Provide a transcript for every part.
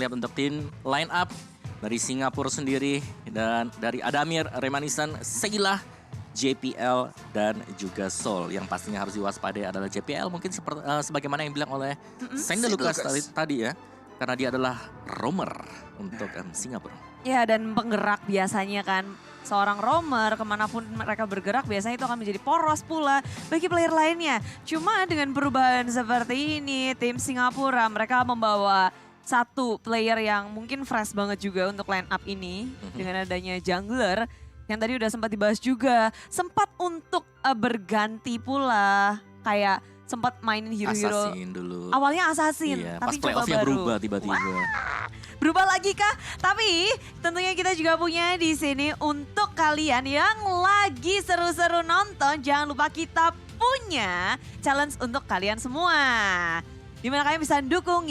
lihat untuk tim line up dari Singapura sendiri dan dari Adamir, Remanisan, Seilah, JPL dan juga Sol. Yang pastinya harus diwaspadai adalah JPL mungkin sebagaimana yang bilang oleh Saint Lucas tadi ya. Karena dia adalah roamer untuk Singapura. Ya, dan penggerak biasanya kan. Seorang roamer kemanapun mereka bergerak biasanya itu akan menjadi poros pula bagi player lainnya. Cuma dengan perubahan seperti ini tim Singapura mereka membawa satu player yang mungkin fresh banget juga untuk line up ini. Dengan adanya jungler yang tadi udah sempat dibahas juga. Sempat untuk berganti pula kayak sempat mainin hero-hero. Assassin dulu. Awalnya Assassin, iya, tapi pas playoff-nya berubah tiba-tiba. Berubah lagi kah? Tapi tentunya kita juga punya di sini untuk kalian yang lagi seru-seru nonton. Jangan lupa kita punya challenge untuk kalian semua. Dimana kalian bisa dukung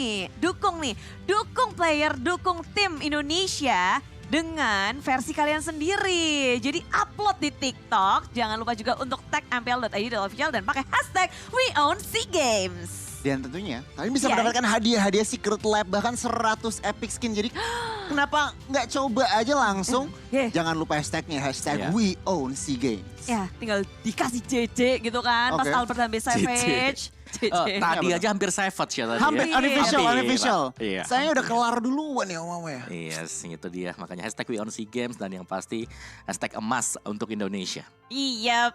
player, dukung tim Indonesia dengan versi kalian sendiri. Jadi upload di TikTok. Jangan lupa juga untuk tag mpl.id.official dan pakai hashtag #WeOwnSeaGames. Dan tentunya kalian bisa mendapatkan hadiah-hadiah Secret Lab bahkan 100 epic skin. Jadi kenapa nggak coba aja langsung? Jangan lupa hashtagnya, #WeOwnSeaGames. Ya, tinggal dikasih JJ gitu kan. Pas Albert ambil Savage. Tadi aja hampir savage ya tadi. Hampir unofficial. Iya. Saya udah kelar duluan ya Om ya. Yes, itu dia. Makanya hashtag #WeOwnSeaGames dan yang pasti hashtag emas untuk Indonesia. Iya.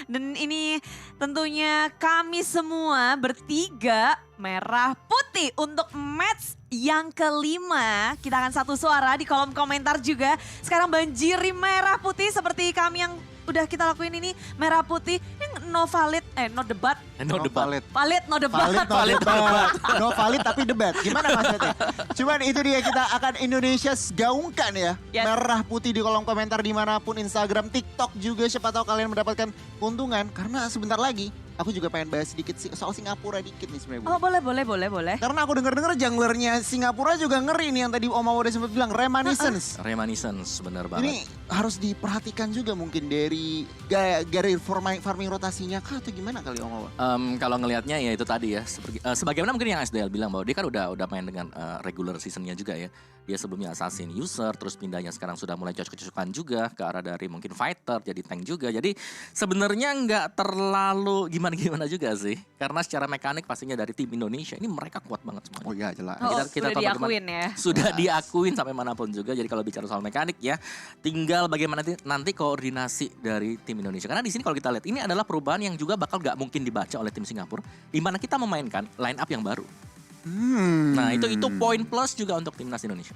Dan ini tentunya kami semua bertiga merah putih untuk match yang kelima. Kita akan satu suara di kolom komentar juga. Sekarang banjiri merah putih seperti kami yang udah kita lakuin ini. Merah putih, no valid, no debat. No debat. Valid, no debat. No valid tapi debat. Gimana maksudnya? Cuman itu dia, kita akan Indonesia gaungkan ya. Yes. Merah putih di kolom komentar dimanapun, Instagram, TikTok juga. Siapa tahu kalian mendapatkan keuntungan. Karena sebentar lagi aku juga pengen bahas sedikit soal Singapura dikit nih sebenarnya. Oh boleh. Karena aku denger junglernya Singapura juga ngeri nih yang tadi Om Awa udah sempat bilang, Remaniscence. Remaniscence, benar banget. Ini harus diperhatikan juga mungkin dari gaya farming rotasinya kah atau gimana kali Om Awa? Kalau ngelihatnya ya itu tadi ya, sebagaimana mungkin yang SDL bilang bahwa dia kan udah main dengan regular seasonnya juga ya. Dia sebelumnya assassin user, terus pindahnya sekarang sudah mulai cocok-cocokan juga ke arah dari mungkin fighter, jadi tank juga. Jadi sebenarnya nggak terlalu gimana juga sih. Karena secara mekanik pastinya dari tim Indonesia ini mereka kuat banget semuanya. Oh iya jelas. Sudah diakuin ya. Sudah diakuin sampai manapun juga. Jadi kalau bicara soal mekanik ya, tinggal bagaimana nanti koordinasi dari tim Indonesia. Karena di sini kalau kita lihat ini adalah perubahan yang juga bakal nggak mungkin dibaca oleh tim Singapura, di mana kita memainkan line up yang baru. Nah itu poin plus juga untuk timnas Indonesia.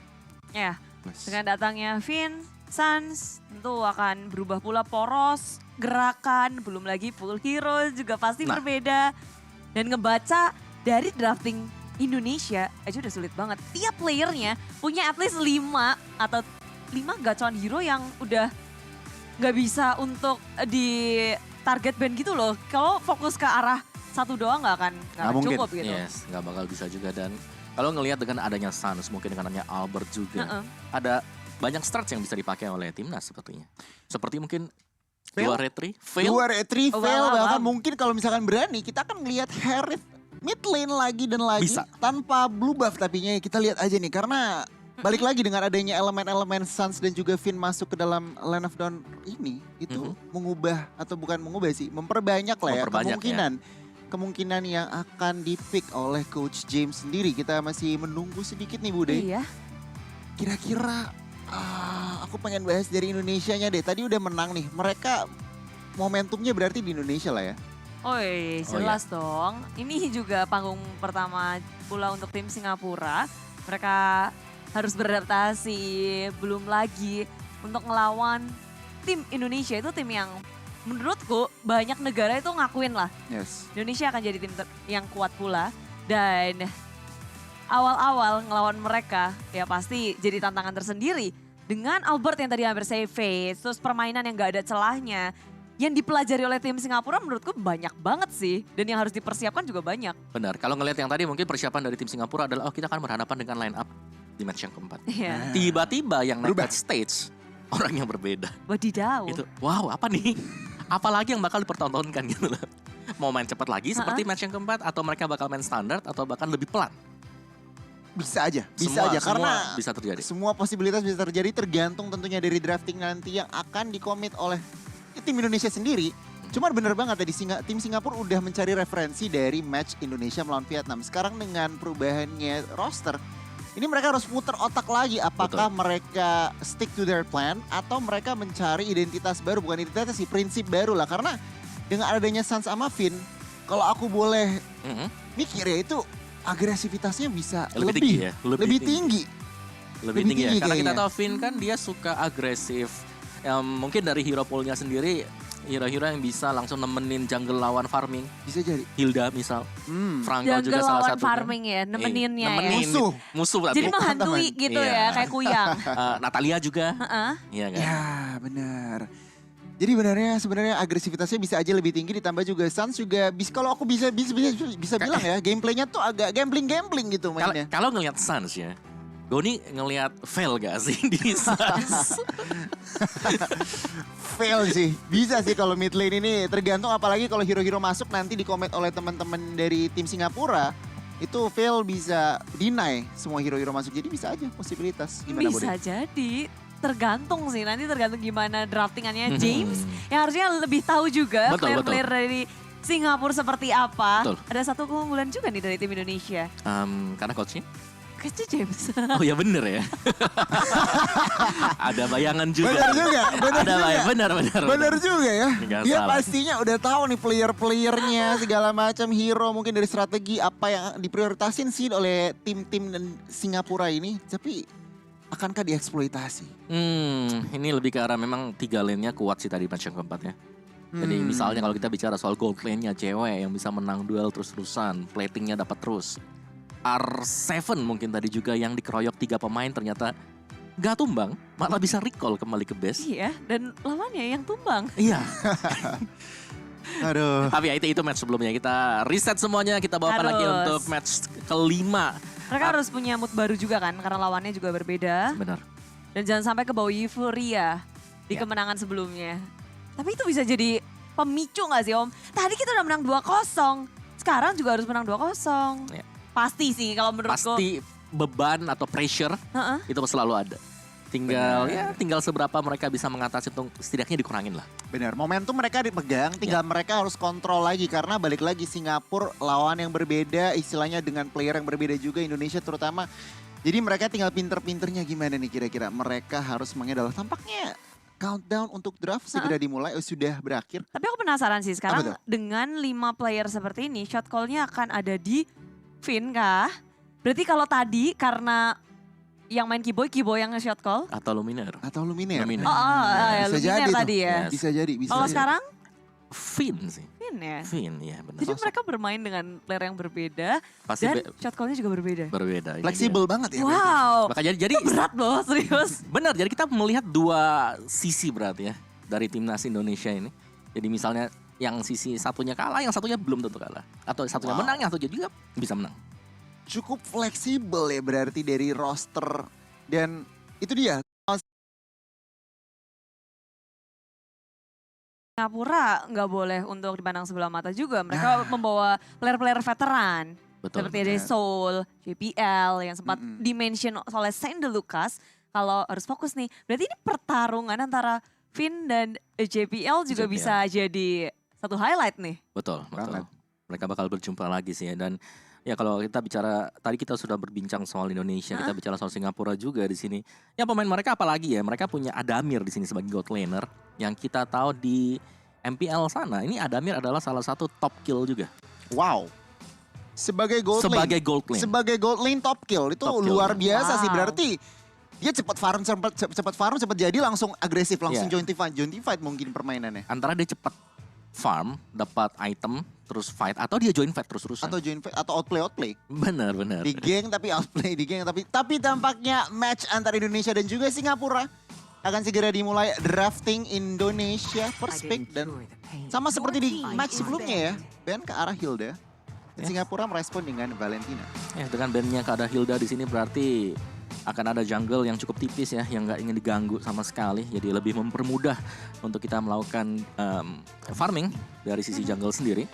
Ya, dengan datangnya Vin, Sans tentu akan berubah pula poros, gerakan, belum lagi full hero juga pasti berbeda. Dan ngebaca dari drafting Indonesia aja udah sulit banget. Tiap playernya punya at least 5 atau 5 gacon hero yang udah gak bisa untuk di target ban gitu loh. Kalau fokus ke arah satu doang gak akan cukup gitu. Yes, gak bakal bisa juga. Dan kalau ngelihat dengan adanya Sans, mungkin dengan adanya Albert juga, ada banyak strat yang bisa dipakai oleh timnas sepertinya. Seperti mungkin dua retri, fail. Bahkan mungkin kalau misalkan berani kita akan ngelihat Harith mid lane lagi dan lagi. Bisa. Tanpa blue buff tapinya kita lihat aja nih. Karena balik lagi dengan adanya elemen-elemen Sans dan juga Vin masuk ke dalam Land of Dawn ini. Itu mengubah atau bukan mengubah sih, memperbanyak lah ya kemungkinan yang akan di-pick oleh Coach James sendiri. Kita masih menunggu sedikit nih Bude. Iya. Kira-kira aku pengen bahas dari Indonesianya deh. Tadi udah menang nih. Mereka momentumnya berarti di Indonesia lah ya. Jelas dong. Ini juga panggung pertama pula untuk tim Singapura. Mereka harus beradaptasi. Belum lagi untuk ngelawan tim Indonesia, itu tim yang menurutku banyak negara itu ngakuin lah. Yes. Indonesia akan jadi tim yang kuat pula. Dan awal-awal ngelawan mereka ya pasti jadi tantangan tersendiri. Dengan Albert yang tadi hampir save face, terus permainan yang gak ada celahnya. Yang dipelajari oleh tim Singapura menurutku banyak banget sih. Dan yang harus dipersiapkan juga banyak. Benar, kalau ngelihat yang tadi mungkin persiapan dari tim Singapura adalah kita akan berhadapan dengan line up di match yang keempat. Tiba-tiba yang naik stage orang yang berbeda. Wadidaw. Itu, wow apa nih? Apalagi yang bakal dipertontonkan gitu loh. Mau main cepat lagi seperti match yang keempat atau mereka bakal main standar atau bahkan lebih pelan? Bisa aja karena bisa terjadi. semua posibilitas bisa terjadi tergantung tentunya dari drafting nanti yang akan dikomit oleh tim Indonesia sendiri. Cuman bener banget tadi tim Singapura udah mencari referensi dari match Indonesia melawan Vietnam. Sekarang dengan perubahannya roster, ini mereka harus putar otak lagi apakah mereka stick to their plan atau mereka mencari identitas baru, bukan identitas sih, prinsip baru lah. Karena dengan adanya Suns sama Finn, kalau aku boleh mikir ya itu agresivitasnya bisa lebih tinggi ya? Lebih tinggi ya. Karena kita kayaknya. tahu Finn kan dia suka agresif. Mungkin dari hero poolnya sendiri, hero-hero yang bisa langsung nemenin jungle lawan farming. Bisa jadi. Hilda misal. Franco Jungle juga salah lawan satu. farming ya, nemeninnya ya. Musuh berarti. Jadi menghantui gitu ya, kayak kuyang. Natalia juga. Iya kan? Ya benar. Jadi sebenarnya agresivitasnya bisa aja lebih tinggi, ditambah juga Suns juga kalau aku bisa bilang ya, gameplaynya tuh agak gambling gitu mainnya. Kalau ngelihat Suns ya, Goni ngelihat fail gak sih di Suns? Fail sih, bisa sih kalau mid lane ini tergantung, apalagi kalau hero-hero masuk nanti dikoment oleh teman-teman dari tim Singapura. Itu fail bisa deny semua hero-hero masuk, jadi bisa aja posibilitas. Gimana Bisa jadi. Tergantung sih, nanti tergantung gimana draftingannya James. Yang harusnya lebih tahu juga player-player dari Singapura seperti apa. Betul. Ada satu keunggulan juga nih dari tim Indonesia. Karena coachnya? Coachnya James. Oh ya bener ya. Ada bayangan juga. Benar juga. Benar juga ya. Nggak Dia salah. pastinya udah tahu nih player-playernya segala macam, hero mungkin dari strategi apa yang diprioritasin sih oleh tim-tim Singapura ini. Tapi akankah dieksploitasi? Ini lebih ke arah memang 3 lane-nya kuat sih tadi match yang keempat ya. Jadi misalnya kalau kita bicara soal gold lane-nya cewek yang bisa menang duel terus-terusan, platingnya dapat terus. R7 mungkin tadi juga yang dikeroyok 3 pemain ternyata gak tumbang, malah bisa recall kembali ke base. Iya, dan lawannya yang tumbang. Iya. Aduh. Tapi ya itu match sebelumnya. Kita reset semuanya, kita bawakan lagi untuk match kelima. Mereka harus punya mood baru juga kan, karena lawannya juga berbeda. Benar. Dan jangan sampai ke bawah euforia di kemenangan sebelumnya. Tapi itu bisa jadi pemicu gak sih Om? Tadi kita udah menang 2-0, sekarang juga harus menang 2-0. Ya. Pasti sih kalau menurutku. Pasti beban atau pressure itu selalu ada. Tinggal seberapa mereka bisa mengatasi itu, setidaknya dikurangin lah. Benar, momentum mereka dipegang, tinggal mereka harus kontrol lagi karena balik lagi Singapura lawan yang berbeda, istilahnya dengan player yang berbeda juga, Indonesia terutama. Jadi mereka tinggal pinter-pinternya gimana nih kira-kira mereka harus mengedal. Tampaknya countdown untuk draft segera dimulai, sudah berakhir. Tapi aku penasaran sih sekarang dengan 5 player seperti ini, shot call-nya akan ada di Finn kah? Berarti kalau tadi karena yang main Kiboy yang nge-shot call? Atau Luminer. Ya, Bisa Luminer jadi tadi ya. Yes. Bisa jadi. Kalau sekarang? Finn sih. Finn ya? Finn ya benar. Jadi mereka bermain dengan player yang berbeda Pasti dan shot call-nya juga berbeda. berbeda. Fleksibel banget ya. Wow. Makanya jadi Itu berat loh, serius. benar, jadi kita melihat 2 sisi berarti ya dari timnas Indonesia ini. Jadi misalnya yang sisi satunya kalah, yang satunya belum tentu kalah. Atau satunya menang, yang satunya juga bisa menang. Cukup fleksibel ya berarti dari roster. Dan itu dia. Singapura nggak boleh untuk dipandang sebelah mata juga. Mereka membawa player-player veteran. Betul. Seperti ada Soul, JPL yang sempat dimention oleh Saint De Lucas. Kalau harus fokus nih, berarti ini pertarungan antara Finn dan JPL juga bisa jadi satu highlight nih. Betul. Mereka bakal berjumpa lagi sih ya. Dan ya kalau kita bicara, tadi kita sudah berbincang soal Indonesia, kita bicara soal Singapura juga di sini. Ya pemain mereka apalagi ya, mereka punya Adamir di sini sebagai gold laner. Yang kita tahu di MPL sana, ini Adamir adalah salah satu top kill juga. Wow. Sebagai gold lane top kill itu luar biasa sih, berarti dia cepat farm, cepat jadi langsung agresif, langsung join team fight mungkin permainannya. Antara dia cepat farm, dapat item, terus fight, atau dia join fight terus-terusan. Atau join fight, atau outplay. Benar. Di geng tapi outplay di geng. Tapi tampaknya match antara Indonesia dan juga Singapura akan segera dimulai. Drafting Indonesia first pick. Dan sama seperti di match sebelumnya ya, ban ke arah Hilda. Dan Singapura merespon dengan Valentina. Ya, dengan bandnya ke arah Hilda di sini berarti akan ada jungle yang cukup tipis ya, yang nggak ingin diganggu sama sekali. Jadi lebih mempermudah untuk kita melakukan farming dari sisi jungle sendiri.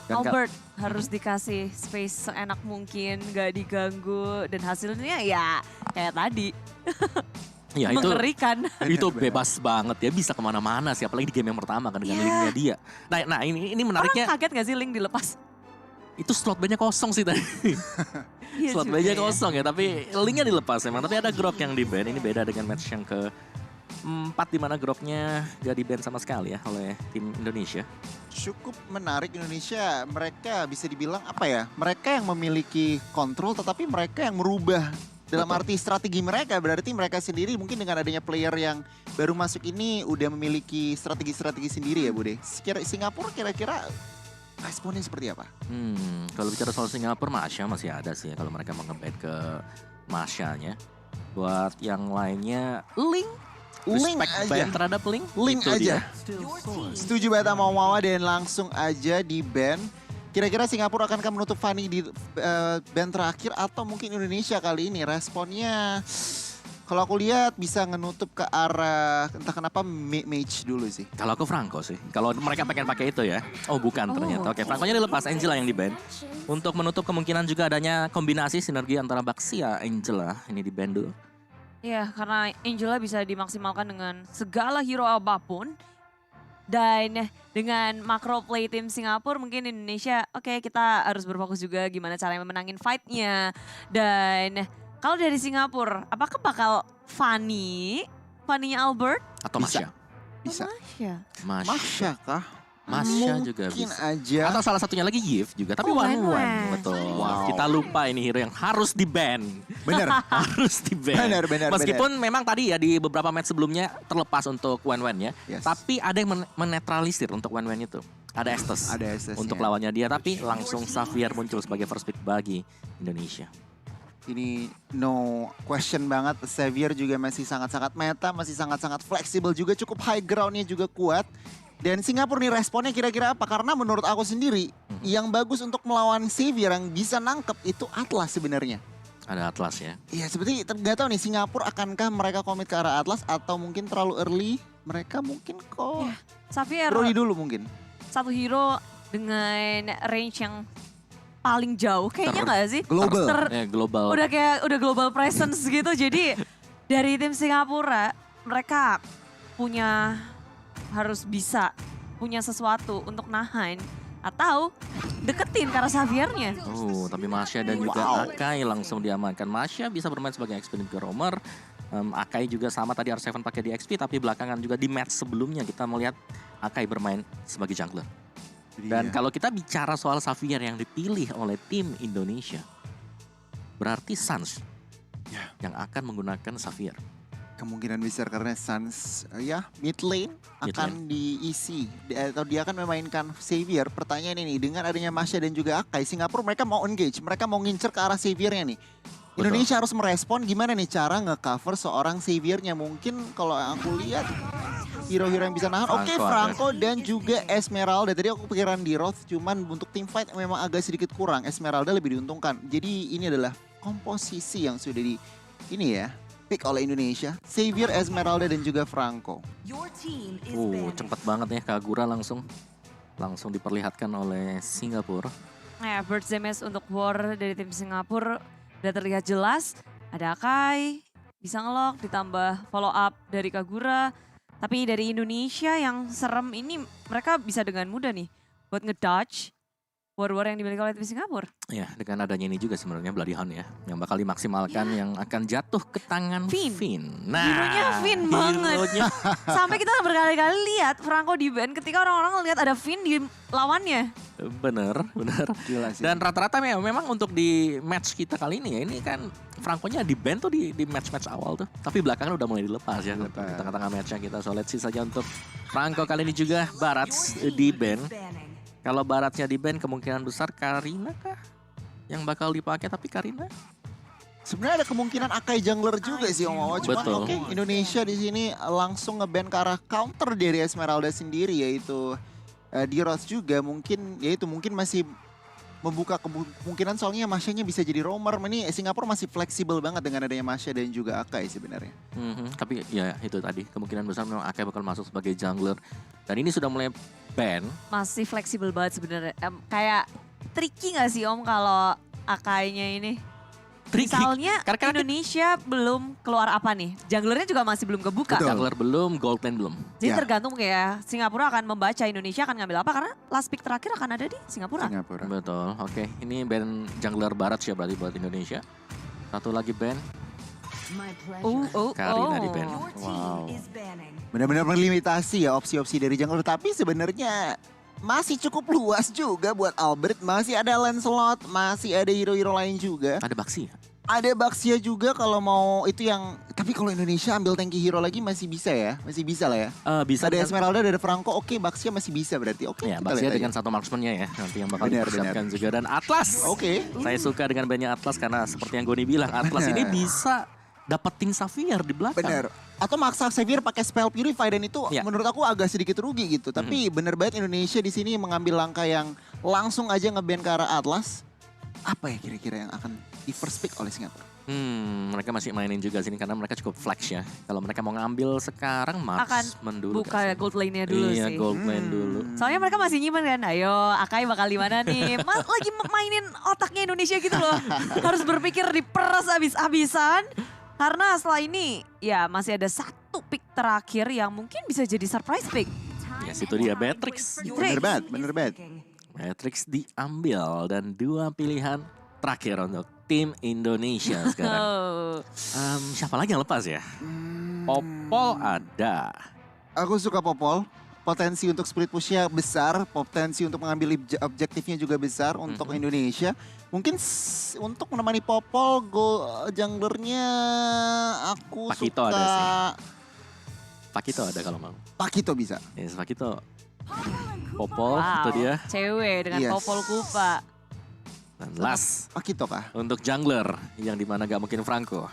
Dan Albert harus dikasih space seenak mungkin, gak diganggu. Dan hasilnya ya kayak tadi. ya itu Mengerikan. itu bebas banget ya, bisa kemana-mana sih, apalagi di game yang pertama kan dengan Yeah. linknya dia. Nah ini Orang menariknya, kaget gak sih Link dilepas? itu slot bandnya kosong sih tadi. Iya Slot juga bandnya ya. kosong ya, tapi linknya dilepas emang. Tapi ada Grok yang di ban, ini beda dengan match yang ke 4 di mana Groknya gak di ban sama sekali ya oleh tim Indonesia. Cukup menarik Indonesia, mereka bisa dibilang apa ya, mereka yang memiliki kontrol tetapi mereka yang merubah. Dalam Betul. arti strategi mereka, berarti mereka sendiri mungkin dengan adanya player yang baru masuk ini udah memiliki strategi-strategi sendiri ya Bude. Singapura kira-kira responnya seperti apa? Kalau bicara soal Singapura, Masya masih ada sih ya, kalau mereka mau nge-bet ke Masyanya. Buat yang lainnya, Link. Link Respect aja. ban terhadap Link. Link Itu aja. dia. Setuju banget sama Wawa dan langsung aja di ban. Kira-kira Singapura akankah menutup Fanny di ban terakhir atau mungkin Indonesia kali ini responnya kalau aku lihat bisa ngenutup ke arah entah kenapa Mage dulu sih. Kalau aku Franco sih. Kalau mereka pengen pakai itu ya. Oh bukan ternyata. Oke, Franco-nya dilepas, Angela yang di ban. Untuk menutup kemungkinan juga adanya kombinasi sinergi antara Baxia, Angela. Ini di ban dulu. Iya, karena Angela bisa dimaksimalkan dengan segala hero apapun. Dan dengan macro play tim Singapura mungkin Indonesia, oke, kita harus berfokus juga gimana caranya memenangin fight-nya. Dan kalau dari Singapura, apakah bakal Fanny-nya Albert? Atau Bisa. Masya. Bisa. Masya. Masya kah? Masya juga Mungkin bisa. aja. Atau salah satunya lagi Yif juga. Tapi Oh, one-one. one-one. Betul. Wow. Kita lupa ini hero yang harus di ban. Bener. Harus di ban. Benar. Meskipun memang tadi ya di beberapa match sebelumnya terlepas untuk one-one ya. Yes. Tapi ada yang menetralisir untuk one-one itu. Ada Estes. Ada Estes, untuk ya. lawannya dia. Tapi langsung Xavier muncul sebagai first pick bagi Indonesia. Ini no question banget. Xavier juga masih sangat-sangat meta, masih sangat-sangat fleksibel juga, cukup high groundnya juga kuat. Dan Singapura nih responnya kira-kira apa? Karena menurut aku sendiri, yang bagus untuk melawan Xavier yang bisa nangkep itu Atlas sebenarnya. Ada Atlas ya. Iya seperti nggak tahu nih Singapura akankah mereka komit ke arah Atlas atau mungkin terlalu early. Mereka mungkin kok Xavier, Brody dulu mungkin. satu hero dengan range yang paling jauh kayaknya nggak sih? Global. Global. Udah global presence gitu. Jadi dari tim Singapura mereka harus bisa punya sesuatu untuk nahan atau deketin ke arah Xaviernya. Oh, tapi Masya dan juga Akai langsung diamankan. Masya bisa bermain sebagai XP ke roamer. Akai juga sama tadi R7 pakai di XP, tapi belakangan juga di match sebelumnya kita melihat Akai bermain sebagai jungler. Dan kalau kita bicara soal Xavier yang dipilih oleh tim Indonesia, berarti Suns yang akan menggunakan Xavier. Kemungkinan besar karena Suns ya mid lane akan diisi atau dia akan memainkan Xavier. Pertanyaan ini dengan adanya Masya dan juga Akai, Singapura mereka mau engage, mereka mau ngincer ke arah Xaviernya nih. Betul. Indonesia harus merespon gimana nih cara nge-cover seorang Xaviernya. Mungkin kalau aku lihat hero-hero yang bisa nahan, oke Franco dan juga Esmeralda. Tadi aku pikiran di Roth, cuman untuk team fight memang agak sedikit kurang. Esmeralda lebih diuntungkan. Jadi ini adalah komposisi yang sudah pick oleh Indonesia. Xavier, Esmeralda dan juga Franco. Cepet banget ya Kagura langsung diperlihatkan oleh Singapura. Nah, Bird Zemes untuk war dari tim Singapura udah terlihat jelas. Ada Akai, bisa ngelok, ditambah follow up dari Kagura. Tapi dari Indonesia yang serem ini mereka bisa dengan mudah nih buat ngedodge war-war yang dimiliki oleh tim Singapura. Ya, dengan adanya ini juga sebenarnya Bloody Hound ya, yang bakal dimaksimalkan, yang akan jatuh ke tangan Finn. Nah, hero-nya Finn banget. Sampai kita berkali-kali lihat Franco di ban ketika orang-orang lihat ada Finn di lawannya. Bener. Gila sih. Dan rata-rata memang untuk di match kita kali ini ya, ini kan Franco-nya di ban tuh di match-match awal tuh. Tapi belakangan udah mulai dilepas ya di tengah-tengah match-nya kita. So let's see saja untuk Franco kali ini juga Barats di ban. Kalau Baratnya di ban kemungkinan besar Karina kah yang bakal dipakai, tapi Karina sebenarnya ada kemungkinan Akai jungler juga sih Om Wawa. Cuman Betul. oke, Indonesia di sini langsung nge-ban ke arah counter dari Esmeralda sendiri, yaitu di Roth juga mungkin masih membuka kemungkinan soalnya Masya-nya bisa jadi roamer. Ini Singapura masih fleksibel banget dengan adanya Masya dan juga Akai sebenarnya. Tapi ya itu tadi kemungkinan besar memang Akai bakal masuk sebagai jungler. Dan ini sudah mulai ban. Masih fleksibel banget sebenarnya. Kayak tricky gak sih Om kalau Akainya ini? Tricky. Misalnya Karena Indonesia belum keluar apa nih? Junglernya juga masih belum kebuka. Betul. Jungler belum, gold lane belum. Jadi Ya. tergantung kayak Singapura akan membaca Indonesia akan ngambil apa karena last pick terakhir akan ada di Singapura. Betul, oke. Ini ban jungler barat sih berarti buat Indonesia. Satu lagi ban, Karina di ban. Wow. Benar-benar melimitasi ya opsi-opsi dari jungler. Tapi sebenarnya masih cukup luas juga buat Albert. Masih ada Lancelot, masih ada hero-hero lain juga. Ada Baxi. Ada Baxia juga kalau mau itu yang... Tapi kalau Indonesia ambil tanky hero lagi masih bisa ya? Masih bisa lah ya? Bisa Ada dengan- Esmeralda, ada Franco, oke Baxia masih bisa berarti. Oke, Ya, kita Baxia lihat dengan aja. satu marksman-nya ya. Nanti yang bakal Benar, dipersiapkan juga. Dan Atlas. Oke. Saya suka dengan bandnya Atlas karena seperti yang Goni bilang. Atlas ini bisa dapetin Xavier di belakang. Bener. Atau maksa Xavier pakai spell Purify dan itu Ya. menurut aku agak sedikit rugi gitu. Tapi bener banget Indonesia di sini mengambil langkah yang langsung aja nge-ban ke arah Atlas. Apa ya kira-kira yang akan di first pick oleh Singapura? Mereka masih mainin juga sini karena mereka cukup flex ya. Kalau mereka mau ngambil sekarang marksman dulu. Buka kasih. gold lane-nya dulu Iya, sih. gold lane dulu. Soalnya mereka masih nyimpen kan, ayo Akai bakal di mana nih? Lagi mainin otaknya Indonesia gitu loh. Harus berpikir diperas habis-habisan. Karena setelah ini ya masih ada satu pick terakhir yang mungkin bisa jadi surprise pick. Ya situ dia Beatrix. Bener banget, bener banget. Beatrix diambil dan dua pilihan terakhir untuk tim Indonesia sekarang. Oh. Siapa lagi yang lepas ya? Popol ada. Aku suka Popol. Potensi untuk split pushnya besar, potensi untuk mengambil objektifnya juga besar untuk Indonesia. Mungkin untuk menemani Popol, junglernya aku Pakito suka. ada sih. Pakito ada kalau mau. Pakito bisa. Yes, Pakito. Popol Wow, itu dia. cewek dengan Yes. Popol Kupa. Dan last Pakito kah? untuk jungler yang dimana gak mungkin Franco.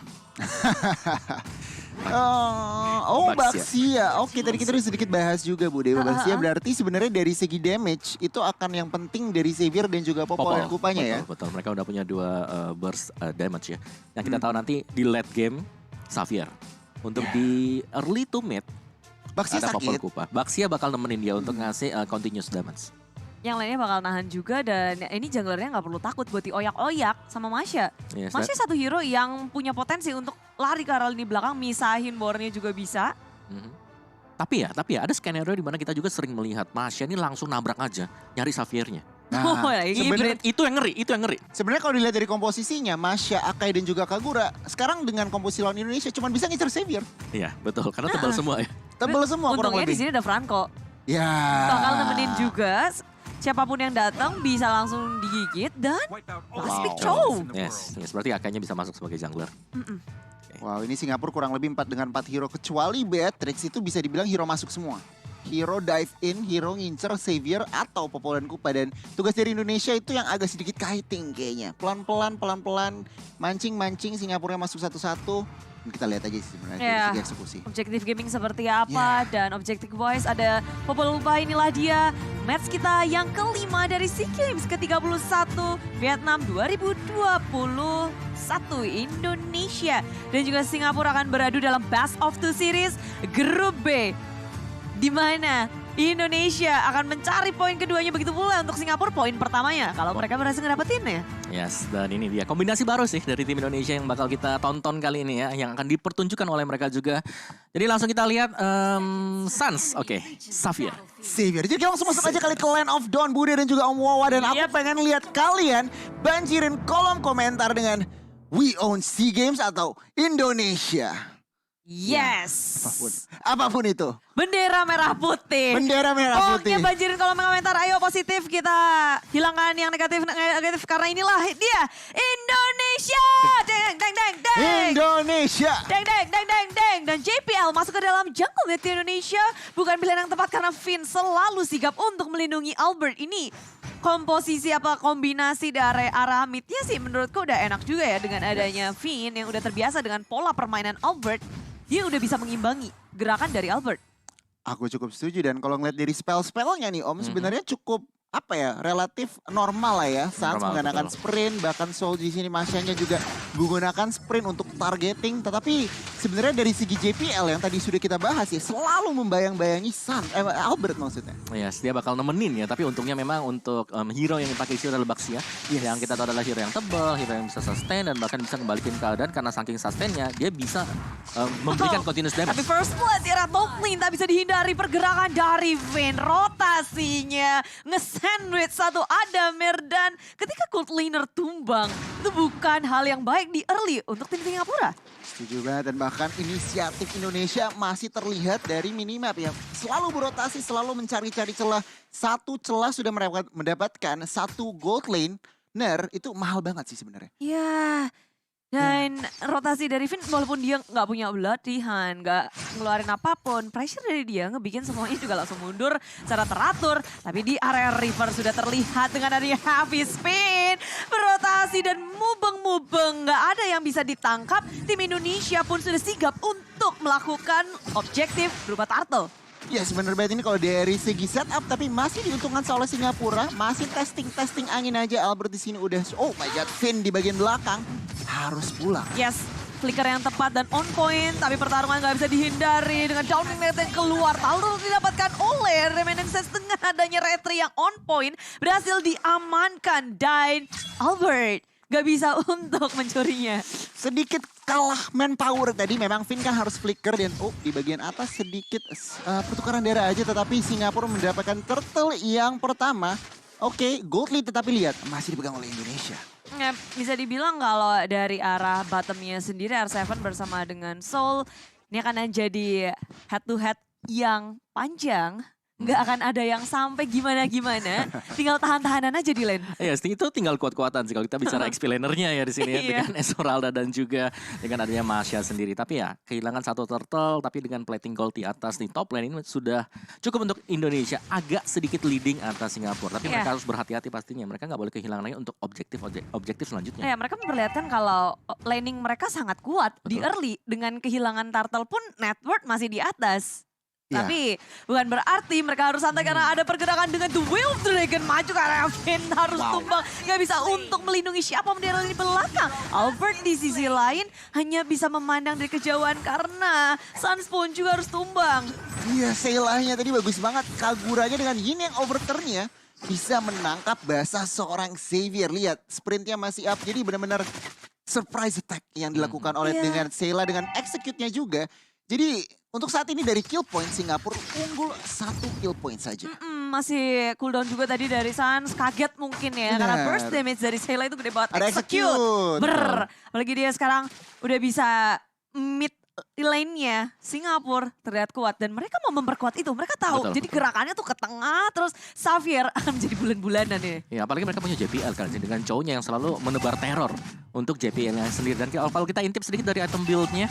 Baxia. Oke, tadi kita udah sedikit bahas juga Bu Dewa. Baxia berarti sebenarnya dari segi damage itu akan yang penting dari Xavier dan juga Popol dan Kupanya ya. Betul, mereka udah punya dua burst damage ya. Yang kita tahu nanti di late game Xavier. Untuk di early to mid Baxia ada Popol sakit. Kupa. Baxia bakal nemenin dia untuk ngasih continuous damage. Yang lainnya bakal nahan juga dan ini junglernya nggak perlu takut buat dioyak-oyak sama Masya. Yes, Masya satu hero yang punya potensi untuk lari ke arah lini belakang, misahin bornya juga bisa. Tapi ya ada skenario di mana kita juga sering melihat Masya ini langsung nabrak aja nyari Xaviernya. Oh, Nah, lagi sebenarnya Itu yang ngeri. sebenarnya kalau dilihat dari komposisinya, Masya, Akai dan juga Kagura, sekarang dengan komposisi lawan Indonesia cuma bisa ngincer Xavier. Iya, betul. Karena tebal semua ya. Tebel semua kurang Untungnya di lebih. sini ada Franco. Ya. Bakal nemenin juga. Siapapun yang datang bisa langsung digigit dan last pick Chow. Yes, berarti Akainya bisa masuk sebagai jungler. Wow, ini Singapura kurang lebih 4 dengan 4 hero. Kecuali Beatrix itu bisa dibilang hero masuk semua. Hero dive in, hero ngincer, Xavier atau Popol dan Kupa. Dan tugas dari Indonesia itu yang agak sedikit kiting kayaknya. Pelan-pelan, mancing-mancing Singapura masuk satu-satu. Kita lihat aja sih sebenarnya dari Ya. segi eksekusi. Objektif gaming seperti apa dan objektif wise ada Popol Kupa, inilah dia match kita yang kelima dari SEA Games ke-31 Vietnam 2021 Indonesia. Dan juga Singapura akan beradu dalam Best of Two Series Grup B. Di mana Indonesia akan mencari poin keduanya, begitu pula untuk Singapura poin pertamanya. Kalau mereka berhasil ngedapetinnya. Yes, dan ini dia kombinasi baru sih dari tim Indonesia yang bakal kita tonton kali ini ya, yang akan dipertunjukkan oleh mereka juga. Jadi langsung kita lihat Suns, oke, Xavier. Xavier. Jadi kita langsung masuk aja kali ke Land of Dawn, Bude dan juga Om Wawa. Dan aku pengen lihat kalian banjirin kolom komentar dengan We Own SEA Games atau Indonesia. Yes. Apapun itu. Bendera merah putih. Bendera merah putih. Pokoknya banjirin kolom komentar. Ayo positif, kita hilangkan yang negatif karena inilah dia Indonesia. Deng deng deng deng. Indonesia. Deng deng deng deng deng. Dan JPL masuk ke dalam jungle Net Indonesia bukan pilihan yang tepat karena Finn selalu sigap untuk melindungi Albert ini. Komposisi apa kombinasi dari arah midnya sih menurutku udah enak juga ya dengan adanya Finn yang udah terbiasa dengan pola permainan Albert. Dia udah bisa mengimbangi gerakan dari Albert. Aku cukup setuju dan kalau ngeliat dari spell-spellnya nih Om, sebenarnya cukup apa ya, relatif normal lah ya. Sans Normal, menggunakan betul. sprint, bahkan Soul di sini Masyanya juga menggunakan sprint untuk targeting. Tetapi sebenarnya dari segi JPL yang tadi sudah kita bahas ya, selalu membayang-bayangi Albert maksudnya. Yes, dia bakal nemenin ya. Tapi untungnya memang untuk hero yang dipakai isi adalah Baxia. Yes. Yang kita tahu adalah hero yang tebal, hero yang bisa sustain dan bahkan bisa kembalikan keadaan karena saking sustainnya dia bisa memberikan continuous damage. Tapi first blood di arah top lane tak bisa dihindari pergerakan dari Vayne. Rotasinya nge-sandwich satu Adamir dan ketika gold laner tumbang itu bukan hal yang baik di early untuk tim Singapura. Setuju banget, dan bahkan inisiatif Indonesia masih terlihat dari minimap ya. Selalu berotasi, selalu mencari-cari celah. Satu celah sudah mendapatkan satu gold laner, itu mahal banget sih sebenarnya. Ya, dan rotasi dari Vayne walaupun dia nggak punya pelatihan, nggak ngeluarin apapun, pressure dari dia ngebikin semuanya juga langsung mundur secara teratur. Tapi di area river sudah terlihat dengan adanya heavy spin, berotasi dan mubeng-mubeng, nggak ada yang bisa ditangkap. Tim Indonesia pun sudah sigap untuk melakukan objektif berupa turtle. Ya sebenarnya banget ini kalau dari segi setup, tapi masih diuntungkan oleh Singapura. Masih testing angin aja. Albert di sini udah, oh my god, Finn di bagian belakang harus pulang. Yes, flicker yang tepat dan on point, tapi pertarungan nggak bisa dihindari dengan downing net yang keluar. Lalu didapatkan oleh Reminiscence dengan adanya retri yang on point, berhasil diamankan dan Albert nggak bisa untuk mencurinya. Sedikit kalah manpower tadi, memang Finn kan harus flicker dan di bagian atas sedikit pertukaran darah aja, tetapi Singapura mendapatkan turtle yang pertama. Oke, gold lead, tetapi lihat masih dipegang oleh Indonesia. Ya, bisa dibilang kalau dari arah bottomnya sendiri R7 bersama dengan Soul ini akan jadi head to head yang panjang. Nggak akan ada yang sampai gimana-gimana. Tinggal tahan-tahanan aja di lane. Iya, itu tinggal kuat-kuatan sih kalau kita bicara XP lanernya ya di sini ya. Iya. Dengan Esmeralda dan juga dengan adanya Masya sendiri. Tapi ya kehilangan satu turtle tapi dengan plating gold di atas di top lane ini sudah cukup untuk Indonesia. Agak sedikit leading atas Singapura. Tapi Iya. mereka harus berhati-hati pastinya. Mereka nggak boleh kehilangan lagi untuk objektif selanjutnya. Ya, mereka memperlihatkan kalau laning mereka sangat kuat di Betul. early. Dengan kehilangan turtle pun net worth masih di atas. Ya. Tapi bukan berarti mereka harus santai karena ada pergerakan dengan The Will of Dragon maju karena Finn harus tumbang. Gak bisa untuk melindungi siapa di di belakang. Albert di sisi lain hanya bisa memandang dari kejauhan karena Sans pun juga harus tumbang. Iya, Seilahnya tadi bagus banget. Kaguranya dengan Yin yang overturn-nya bisa menangkap basah seorang Xavier. Lihat, sprintnya masih up. Jadi benar-benar surprise attack yang dilakukan oleh Iya. dengan Seila dengan execute-nya juga. Jadi untuk saat ini dari kill point Singapura unggul 1 kill point saja. Masih cooldown juga tadi dari Sans, kaget mungkin ya. Karena Benar. burst damage dari Seila itu gede banget. Ada execute. Apalagi dia sekarang udah bisa mid lane-nya Singapura terlihat kuat. Dan mereka mau memperkuat itu. Mereka tahu. Betul, Jadi betul. gerakannya tuh ke tengah. Terus Xavier akan menjadi bulan-bulanan ya. Ya apalagi mereka punya JPL kan dengan cowoknya yang selalu menebar teror untuk JPL-nya sendiri. Dan kalau kita intip sedikit dari item build-nya.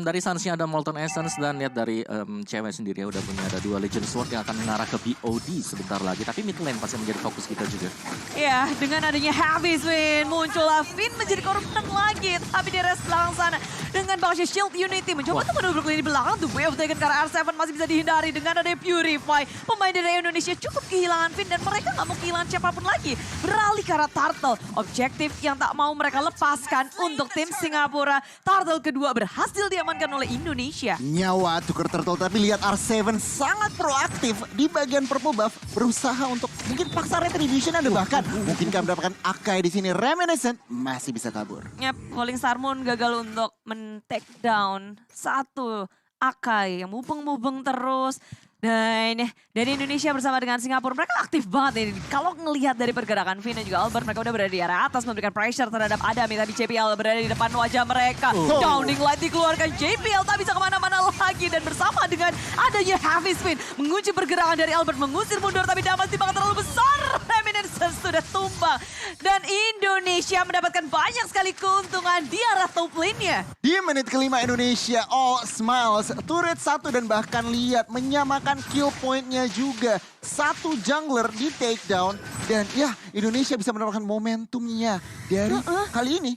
Dari Suns-nya ada Molten Essence dan lihat dari cewek sendiri ya udah punya ada 2 Legend Sword yang akan mengarah ke BOD sebentar lagi. Tapi mid lane pasti menjadi fokus kita juga. Ya, dengan adanya heavy swing muncullah Finn menjadi korban lagi. Tapi di rest belakang sana dengan Baksha Shield Unity mencoba untuk mendobrak lini belakang. The Way of Dragon karena R7 masih bisa dihindari dengan adanya Purify. Pemain dari Indonesia cukup kehilangan Finn dan mereka nggak mau kehilangan siapapun lagi. Beralih ke arah Turtle. Objektif yang tak mau mereka lepaskan untuk tim Singapura. Turtle kedua berhasil diamankan oleh Indonesia. Nyawa tuker turtle, tapi lihat R7 sangat proaktif di bagian purple buff, berusaha untuk mungkin paksa retribution, ada bahkan mungkinkah mendapatkan Akai di sini. Reminiscent masih bisa kabur. Yap, Falling Star Moon gagal untuk men-take down satu Akai yang mubeng-mubeng terus. Dan dari Indonesia bersama dengan Singapura, mereka aktif banget ini. Kalau ngelihat dari pergerakan Finn dan juga Albert, mereka udah berada di area atas memberikan pressure terhadap Adam. Tapi JPL berada di depan wajah mereka. Downing Light dikeluarkan, JPL tak bisa kemana-mana lagi. Dan bersama dengan adanya heavy spin, mengunci pergerakan dari Albert, mengusir mundur. Tapi damage timbangan terlalu besar. Reminiscence sudah tumbang. Dan Indonesia mendapatkan banyak sekali keuntungan di arah top lane-nya. Di menit kelima Indonesia all smiles, turret 1 dan bahkan lihat menyamakan kill point-nya juga. Satu jungler di take down dan ya Indonesia bisa mendapatkan momentumnya dari kali ini.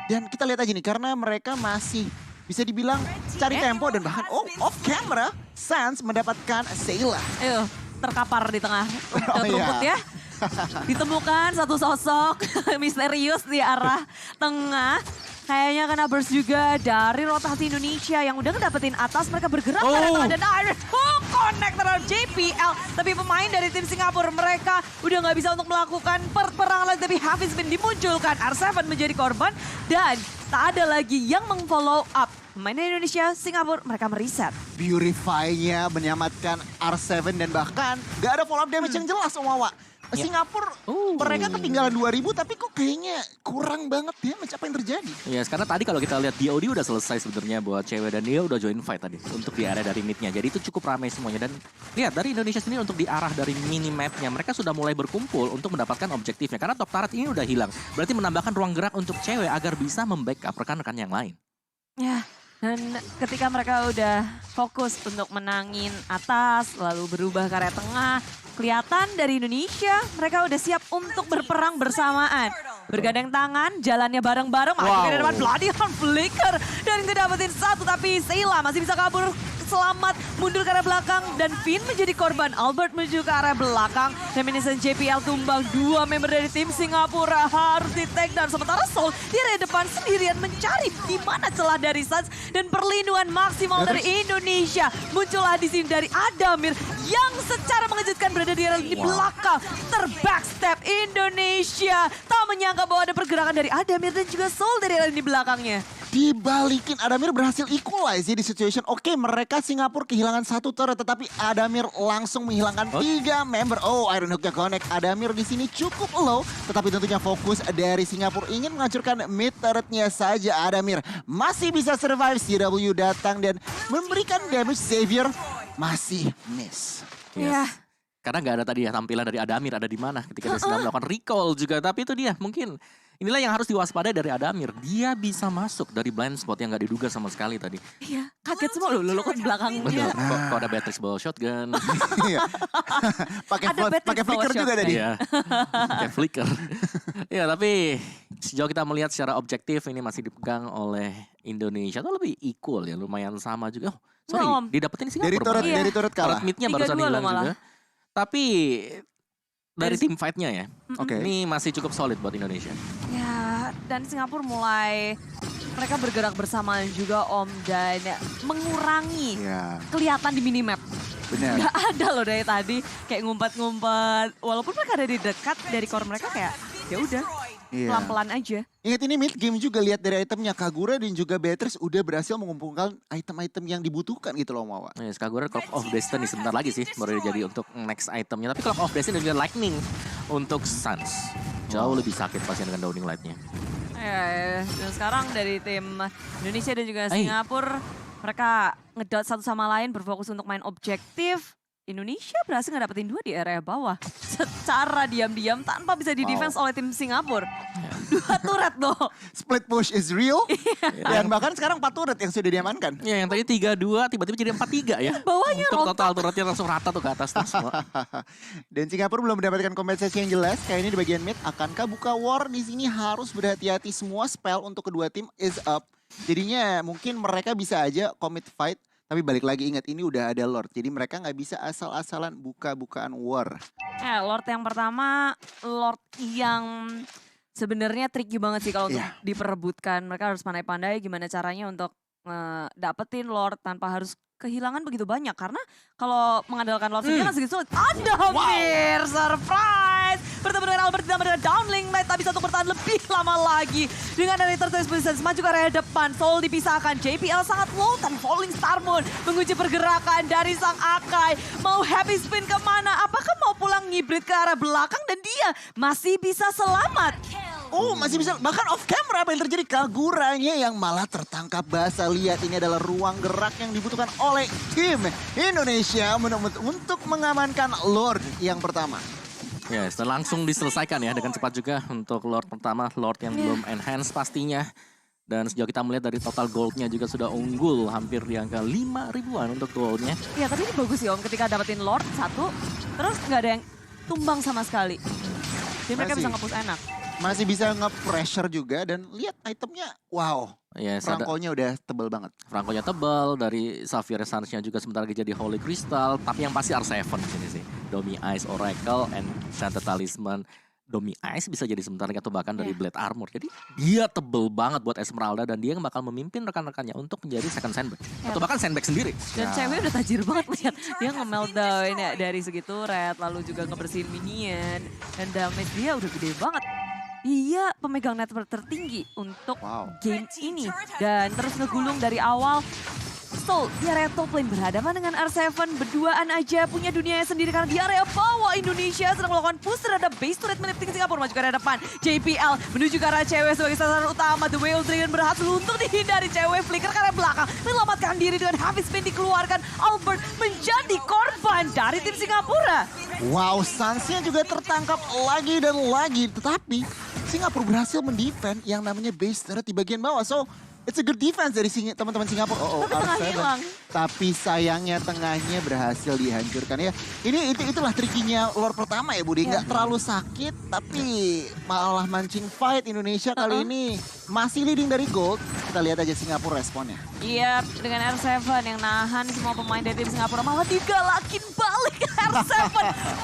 Dan kita lihat aja nih karena mereka masih bisa dibilang cari tempo dan bahkan off camera Sans mendapatkan Seila. terkapar di tengah Oh, rumput iya. ya. Ditemukan satu sosok misterius di arah tengah. Kayaknya kena burst juga dari rotasi Indonesia yang udah ngedapetin atas. Mereka bergerak ke arah tengah dan Iris connect terhadap JPL. Tapi pemain dari tim Singapura mereka udah nggak bisa untuk melakukan perperangan lagi. Tapi Hafiz Bin dimunculkan, R7 menjadi korban dan tak ada lagi yang meng-follow up. Pemain dari Indonesia, Singapura mereka mereset. Purify-nya menyelamatkan R7 dan bahkan gak ada follow up damage yang jelas Om Wawa. Singapura mereka ketinggalan 2000 tapi kok kayaknya kurang banget damage, apa yang terjadi? Ya, karena tadi kalau kita lihat DOD udah selesai sebenarnya buat cewek dan dia udah join fight tadi untuk di area dari midnya. Jadi itu cukup ramai semuanya dan lihat dari Indonesia sendiri untuk di arah dari minimapnya mereka sudah mulai berkumpul untuk mendapatkan objektifnya. Karena top turret ini udah hilang. Berarti menambahkan ruang gerak untuk cewek agar bisa membackup rekan-rekan yang lain. Ya, dan ketika mereka udah fokus untuk menangin atas, lalu berubah ke area tengah, kelihatan dari Indonesia mereka udah siap untuk berperang bersamaan. Bergandeng tangan, jalannya bareng-bareng, maju ke depan, Bloody Hand Flicker. Dan kedapetin satu, tapi Sheila masih bisa kabur selamat, mundur ke arah belakang. Dan Finn menjadi korban, Albert menuju ke arah belakang. Reminiscent JPL tumbang, dua member dari tim Singapura harus di-take down. Sementara Soul di area depan sendirian mencari di mana celah dari Suns. Dan perlindungan maksimal dari Indonesia. Muncullah di sini dari Adamir yang secara mengejutkan berada di area di belakang. Terbackstep Indonesia. Tak menyangka bahwa ada pergerakan dari Adamir dan juga Soul dari area di belakangnya. Dibalikin, Adamir berhasil equalize ya di situation. Oke, mereka Singapura kehilangan satu turret, tetapi Adamir langsung menghilangkan 3 member. Oh, Iron Hook-nya connect. Adamir di sini cukup low, tetapi tentunya fokus dari Singapura ingin menghancurkan mid turretnya saja. Adamir masih bisa survive, CW datang dan memberikan damage. Xavier masih miss. Iya. Karena nggak ada tadi ya tampilan dari Adamir ada di mana ketika dia sedang melakukan recall juga. Tapi itu dia mungkin inilah yang harus diwaspadai dari Adamir. Dia bisa masuk dari blind spot yang nggak diduga sama sekali tadi. Iya, kaget semua loh kok di belakangnya. Betul. Kok ada Beatrix bawa shotgun. Iya. Pakai flicker juga tadi. Iya. Kayak flicker. Iya, tapi sejauh kita melihat secara objektif ini masih dipegang oleh Indonesia tuh lebih equal ya, lumayan sama juga. Oh, sorry, didapetin Singapura. Dari turret kalah. Turret midnya barusan hilang juga. Tapi dari tim fight-nya ya, ini masih cukup solid buat Indonesia. Ya, dan Singapura mulai mereka bergerak bersamaan juga Om dan mengurangi kelihatan di minimap. Benar. Gak ada loh dari tadi kayak ngumpet-ngumpet. Walaupun mereka ada di dekat dari core mereka kayak ya udah pelan-pelan aja. Ingat ini mid game juga, lihat dari itemnya Kagura dan juga Beatrice udah berhasil mengumpulkan item-item yang dibutuhkan gitu loh Mawa. Yes, Kagura Clock of Destiny sebentar lagi sih baru jadi untuk next itemnya. Tapi Clock of Destiny dan juga Lightning untuk Suns. Jauh lebih sakit pasti dengan Downing Light-nya. Ya, dan sekarang dari tim Indonesia dan juga Singapura mereka ngedot satu sama lain berfokus untuk main objektif. Indonesia berhasil ngedapetin 2 di area bawah. Secara diam-diam tanpa bisa di-defense oleh tim Singapura. 2 turret loh. Split push is real. Dan bahkan sekarang 4 turret yang sudah diamankan. Ya, yang tadi 3-2 tiba-tiba jadi 4-3 ya. Bawahnya untuk total turretnya langsung rata tuh ke atas tuh semua. Dan Singapura belum mendapatkan kompensasi yang jelas. Kayak ini di bagian mid, akankah buka war di sini? Harus berhati-hati, semua spell untuk kedua tim is up. Jadinya mungkin mereka bisa aja commit fight. Tapi balik lagi, ingat ini udah ada Lord. Jadi mereka nggak bisa asal-asalan buka-bukaan war. Lord yang pertama, Lord yang sebenarnya tricky banget sih kalau untuk diperebutkan. Mereka harus pandai-pandai gimana caranya untuk dapetin Lord tanpa harus kehilangan begitu banyak. Karena kalau mengandalkan Lord sendiri kan segitu sulit. Adamir, surprise! Bertemu dengan Albert ditambah dengan downlink Knight. Tak bisa untuk bertahan lebih lama lagi. Dengan dari turtle position maju ke area depan. Soul dipisahkan. JPL sangat low dan Falling Star Moon menguji pergerakan dari sang Akai. Mau happy spin kemana? Apakah mau pulang ngibrit ke arah belakang? Dan dia masih bisa selamat. Oh, masih bisa, bahkan off camera apa yang terjadi? Kaguranya yang malah tertangkap basah. Lihat, ini adalah ruang gerak yang dibutuhkan oleh tim Indonesia untuk mengamankan Lord yang pertama. Yes, dan langsung diselesaikan ya dengan cepat juga untuk Lord pertama. Lord yang belum enhance pastinya. Dan sejauh kita melihat dari total goldnya juga sudah unggul hampir di angka 5 ribuan untuk goldnya. Ya, tapi ini bagus sih Om ketika dapetin Lord 1, terus nggak ada yang tumbang sama sekali. Jadi mereka bisa nge-push enak. Masih bisa nge-pressure juga dan lihat itemnya, wow. Yes, Franco-nya udah tebal banget. Franco-nya tebal, dari Xavier Suns-nya juga sebentar lagi jadi Holy Crystal. Tapi yang pasti R7 di sini sih. Domi Ice Oracle, and Enchanted Talisman. Domi Ice bisa jadi sebentar atau bahkan dari Blade Armor. Jadi dia tebel banget buat Esmeralda dan dia bakal memimpin rekan-rekannya untuk menjadi second sandbag. Atau bahkan sandbag sendiri. Dan cewek udah tajir banget lihat. Dia nge-meltdown ya, dari segi turret, lalu juga ngebersihin minion. Dan damage dia udah gede banget. Dia pemegang network tertinggi untuk game ini. Dan terus ngegulung dari awal. So, di area top lane berhadapan dengan R7 berduaan aja punya dunianya sendiri karena di area bawah Indonesia sedang melakukan push terhadap base turret milik tim Singapura maju ke area depan. JPL menuju ke arah cewek sebagai sasaran utama. The Whale Dragon berhasil untuk dihindari cewek flicker ke arah belakang. Menyelamatkan diri dengan habis spin dikeluarkan. Albert menjadi korban dari tim Singapura. Wow, Suns-nya juga tertangkap lagi dan lagi. Tetapi Singapura berhasil mendefend yang namanya base turret di bagian bawah. So, it's a good defense dari teman-teman Singapura. Tapi tengahnya hilang. Tapi sayangnya tengahnya berhasil dihancurkan ya. Itulah trikinya lore pertama ya Budi. Nggak terlalu sakit tapi malah mancing fight Indonesia kali ini. Masih leading dari gold. Kita lihat aja Singapura responnya. Iya, dengan R7 yang nahan semua pemain dari tim Singapura malah digalakin balik R7.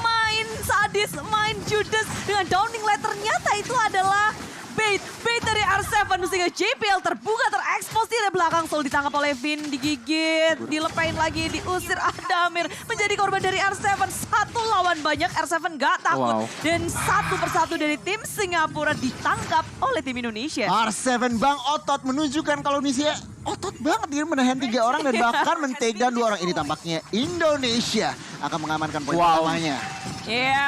Main sadis, main judes dengan downing light. Ternyata itu adalah bait dari R7 sehingga JPL terbuka terekspos di belakang. Selalu ditangkap oleh Vin, digigit, dilepain lagi, diusir Adamir. Menjadi korban dari R7, satu lawan banyak, R7 gak takut. Dan satu persatu dari tim Singapura ditangkap oleh tim Indonesia. R7 Bang otot menunjukkan kalau Indonesia otot banget dia menahan 3 orang dan bahkan mentegan 2 orang. Ini tampaknya Indonesia akan mengamankan poin pertamanya.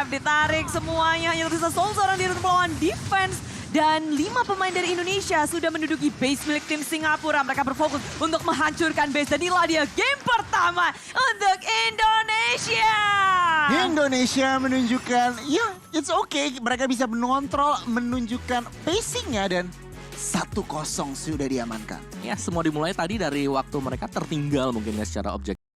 Ditarik semuanya, hanya tersisa seorang diri untuk melawan defense. Dan 5 pemain dari Indonesia sudah menduduki base milik tim Singapura. Mereka berfokus untuk menghancurkan base. Dan inilah dia game pertama untuk Indonesia. Indonesia menunjukkan, ya it's okay. Mereka bisa mengontrol, menunjukkan pacingnya dan 1-0 sudah diamankan. Ya semua dimulai tadi dari waktu mereka tertinggal mungkin ya secara objektif.